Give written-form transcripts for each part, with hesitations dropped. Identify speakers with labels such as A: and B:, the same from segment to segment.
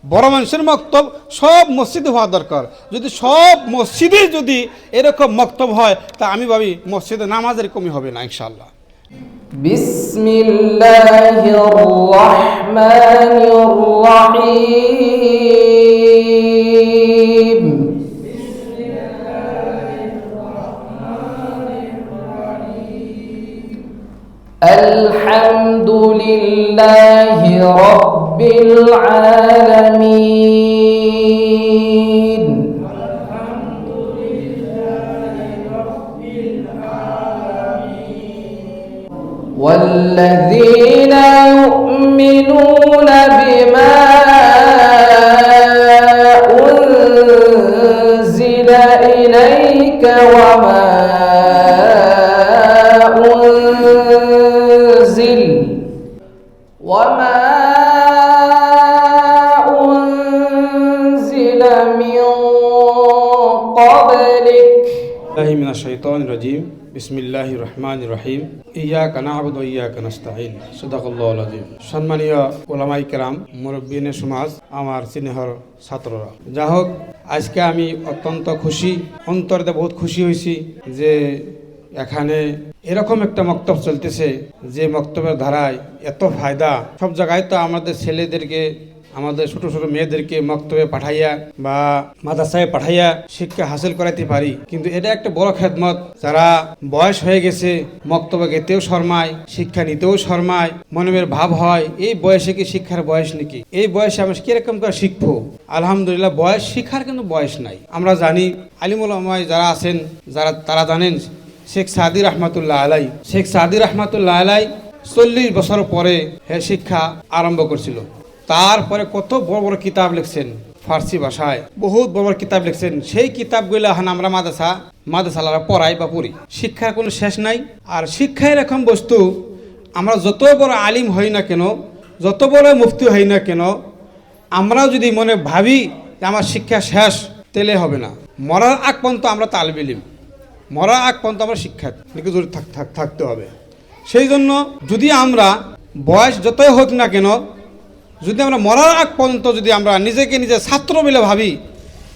A: বড় মানুষের মক্তব সব মসজিদে হওয়া দরকার। যদি সব মসজিদে যদি এরকম মক্তব হয় তা আমি ভাবি মসজিদে নামাজের কমি হবে না ইনশাআল্লাহ।
B: বিসমিল্লাহির রহমানির রহিম। আলহামদুলিল্লাহি রাব্বিল আলামিন। والذين يؤمنون بما أنزل إليك وما أنزل من قبلك
A: من الشيطان الرجيم بسم الله الرحمن الرحيم إياك نعبد وإياك نستعين صدق الله العظيم। সম্মানীয় ওলামায়ে কেরাম, মুরব্বিয়ানে সমাজ, আমার স্নেহর ছাত্ররা, যা হোক আজকে আমি অত্যন্ত খুশি, অন্তরে বহুত খুশি হয়েছি যে এখানে এরকম একটা মক্তব চলতেছে যে মক্তবের ধারায় এত ফায়দা। সব জায়গায় তো আমাদের ছেলেদেরকে, আমাদের ছোট ছোট মেয়েদেরকে মক্তবে পাঠাইয়া বা মাদ্রাসায় পাঠাইয়া শিক্ষা হাসিল করাইতে পারি, কিন্তু এটা একটা বড় খেদমত। যারা বয়স হয়ে গেছে, মক্তবে গেতেও শর্মায়, শিক্ষা নিতেও শর্মায়, মনের ভাব হয় এই বয়সে কি শিক্ষার বয়স নাকি, এই বয়সে আমরা কিরকম করে শিখবো। আলহামদুলিল্লাহ, বয়স শিক্ষার কিন্তু বয়স নাই। আমরা জানি আলিম উলামায়ে যারা আছেন, তারা জানেন শেখ সাদি রহমাতুল্লাহ আলাই, শেখ সাদি রহমাতুল্লাহ আলাই 40 বছর পরে শিক্ষা আরম্ভ করছিল। তারপরে কত বড় বড় কিতাব লিখছেন ফার্সি ভাষায়, বহুত বড় বড় কিতাব লিখছেন। সেই কিতাবগুলো এখন আমরা মাদ্রাসালারা পড়াই বা পড়ি। শিক্ষার কোনো শেষ নাই। আর শিক্ষা এরকম বস্তু, আমরা যত বড় আলিম হই না কেন, যত বড় মুফতি হই না কেন, আমরাও যদি মনে ভাবি যে আমার শিক্ষা শেষ, তেলে হবে না। মরার আগ পর্যন্ত আমরা তালিবে ইলম, মরার আগ পর্যন্ত আমরা শিক্ষা থাকতে হবে। সেই জন্য যদি আমরা বয়স যতই হোক না কেন, যদি আমরা মরার আগ পর্যন্ত যদি আমরা নিজেকে নিজে ছাত্র বলে ভাবি,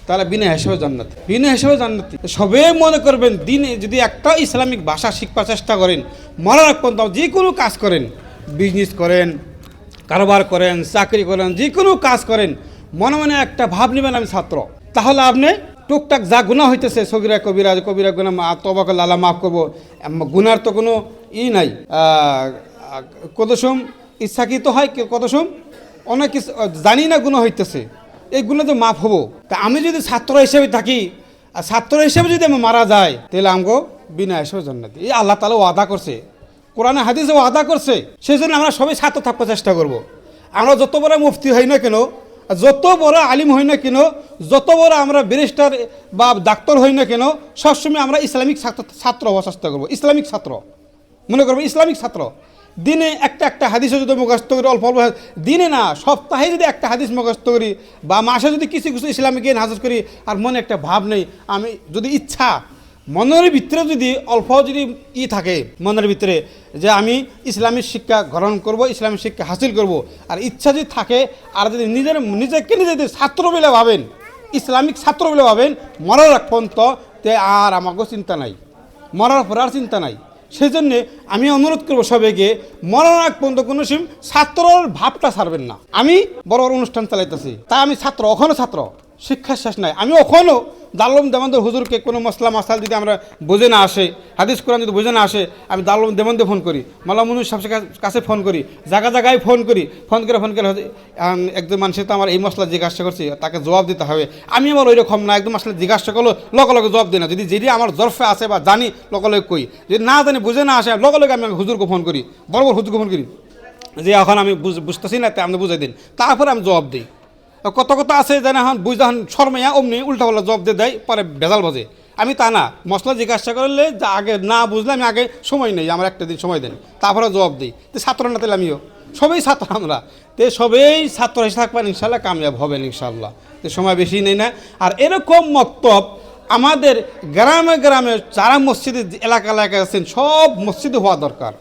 A: তাহলে বিনা হিসেবে জান্নাতি, বিনা হিসেবে জান্নাতি। সবে মনে করবেন, দিনে যদি একটা ইসলামিক ভাষা শিখবার চেষ্টা করেন, মরার আগ পর্যন্ত যে কোনো কাজ করেন, বিজনেস করেন, কারবার করেন, চাকরি করেন, যে কোনো কাজ করেন, মনে মনে একটা ভাব নেবেন আমি ছাত্র। তাহলে আপনি টুকটাক যা গুনাহ হইতেছে, সগিরা কবিরা, কবিরা গুনাহ তওবা করলে আল্লাহ মাফ করবো, গুনার তো কোনো নাই। কতসম ইচ্ছাকৃত হয়, কতসম অনেক কিছু জানি না গুনাহ হইতেছে, এই গুনাহ তো মাফ হবো। তা আমি যদি ছাত্র হিসেবে থাকি, আর ছাত্র হিসেবে যদি আমি মারা যায়, তাহলে আমগো বিনা হিসেবে জান্নাতি। এই আল্লাহ তাআলা ওয়াদা করছে, কোরআনে হাদিসে ওয়াদা করছে। সেই জন্য আমরা সবাই ছাত্র থাকতে চেষ্টা করব। আমরা যত বড় মুফতি হই না কেন, যত বড় আলিম হই না কেন, যত বড় আমরা ব্যারিস্টার বা ডাক্তার হই না কেন, সবসময় আমরা ইসলামিক ছাত্র হওয়ার চেষ্টা করবো। ইসলামিক ছাত্র মনে করবো, ইসলামিক ছাত্র। দিনে একটা হাদিসও যদি মুখস্থ করি, অল্প অল্প, দিনে না সপ্তাহে যদি একটা হাদিস মুখস্থ করি, বা মাসে যদি কিছু কিছু ইসলামিক জ্ঞান হাজির করি, আর মনে একটা ভাব নেই, আমি যদি ইচ্ছা মনের ভিতরে যদি অল্প যদি থাকে মনের ভিতরে যে আমি ইসলামিক শিক্ষা গ্রহণ করব, ইসলামিক শিক্ষা হাসিল করব, আর ইচ্ছা যদি থাকে, আর যদি নিজেকে নিজে ছাত্র বলে ভাবেন, ইসলামিক ছাত্র বলে ভাবেন, মরার আগ পর্যন্ত, তে আর আমাকেও চিন্তা নাই, মরার পরে আর চিন্তা নাই। সেই জন্যে আমি অনুরোধ করবো সবাইকে, মরার আগ পর্যন্ত কোনো ছাত্রর ভাবটা ছাড়বেন না। আমি বড় বড় অনুষ্ঠান চালাইতেছি, তাই আমি ছাত্র, ওখানে ছাত্র, শিক্ষার শেষ নাই। আমি ওখানেও দারুল দেওবন্দের হুজুরকে কোনো মশলা মাসাল যদি আমরা বুঝে না আসে, হাদিস কোরআন যদি বুঝে না আসে, আমি দারুল দেওবন্দে ফোন করি, মাওলানা মুনুর সাহেবের কাছে ফোন করি, জায়গায় ফোন করে একজন মানুষের তো আমার এই মশলা জিজ্ঞাসা করছি, তাকে জবাব দিতে হবে। আমি আমার ওই রকম না, একদম মশলা জিজ্ঞাসা করলো লগে লগে জবাব দিই না। যদি আমার জরফে আসে বা জানি, লগে লগে কই, যদি না জানি বুঝে না আসে, লগে লগে আমি হুজুরকে ফোন করি, বড় বড় হুজুরকে ফোন করি যে এখন আমি বুঝতেছি না, আপনি বুঝাই দিন, তারপরে আমি জবাব দিই। কত কথা আছে যেন এখন বুঝান শর্মাইয়া অমনি উল্টাপাল্টা জবাব দিয়ে দেয়, পরে ভেজাল বাজে। আমি তা না, মশলা জিজ্ঞাসা করলে যা আগে না বুঝলে আমি আগে সময় নেই, আমার একটা দিন সময় দেন, তারপরে জবাব দিই। তো ছাত্র না, তাহলে আমিও সবাই ছাত্র, আমরা তো সবাই ছাত্র হিসেবে থাকবেন, ইনশাল্লাহ কামিয়াব হবেন ইনশাল্লাহ। তো সময় বেশি নেই না। আর এরকম মক্তব আমাদের গ্রামে গ্রামে যারা মসজিদে এলাকায় আছেন, সব মসজিদে হওয়া দরকার।